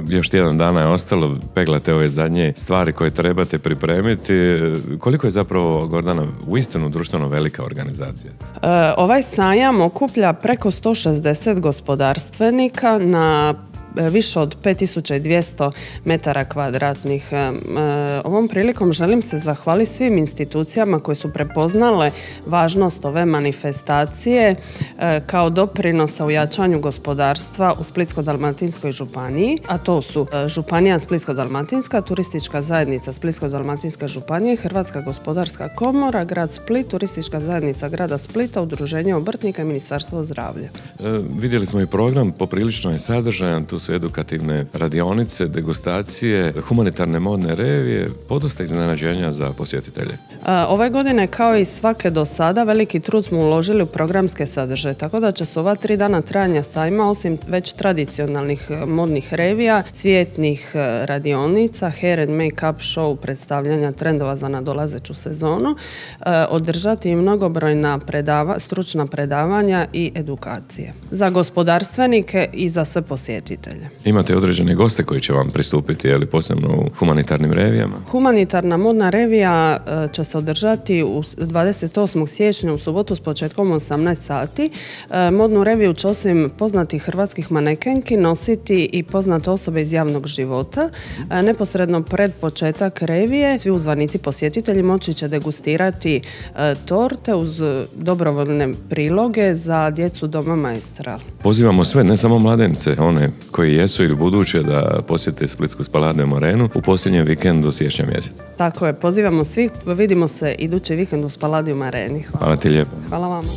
Još tjedan dana je ostalo, peglate ove zadnje stvari koje trebate pripremiti. Koliko je zapravo, Gordana, uistinu društveno velika organizacija? Ovaj sajam okuplja preko 160 gospodarstvenika na više od 5200 metara kvadratnih. Ovom prilikom želim se zahvaliti svim institucijama koje su prepoznale važnost ove manifestacije kao doprinosa u jačanju gospodarstva u Splitsko-dalmatinskoj županiji, a to su Županija Splitsko-dalmatinska, Turistička zajednica Splitsko-dalmatinske županije, Hrvatska gospodarska komora, Grad Split, Turistička zajednica Grada Splita, Udruženje obrtnika i Ministarstvo zdravlja. Vidjeli smo i program, poprilično je sadržajan, tu su edukativne radionice, degustacije, humanitarne modne revije, podosta iznenađenja za posjetitelje. Ove godine, kao i svake do sada, veliki trud smo uložili u programske sadržaje, tako da će se ova 3 dana trajanja sajma, osim već tradicionalnih modnih revija, cvjetnih radionica, hair and make-up show, predstavljanja trendova za nadolazeću sezonu, održati i mnogobrojna stručna predavanja i edukacije za gospodarstvenike i za sve posjetitelje. Imate određene goste koji će vam pristupiti, je li posebno u humanitarnim revijama? Humanitarna modna revija će se održati 28. siječnja u subotu s početkom 18 sati. Modnu reviju će osim poznatih hrvatskih manekenki nositi i poznate osobe iz javnog života. Neposredno pred početak revije svi uzvanici posjetitelji moći će degustirati torte uz dobrovoljne priloge za djecu Doma Maestral. Pozivamo sve, ne samo mladence, one koji jesu ili buduće, da posjete Splitsku Spaladium arenu u posljednjem vikendu siječnja mjeseca. Tako je, pozivamo svih, vidimo se idući vikend u Spaladium areni. Hvala ti lijepo. Hvala vama.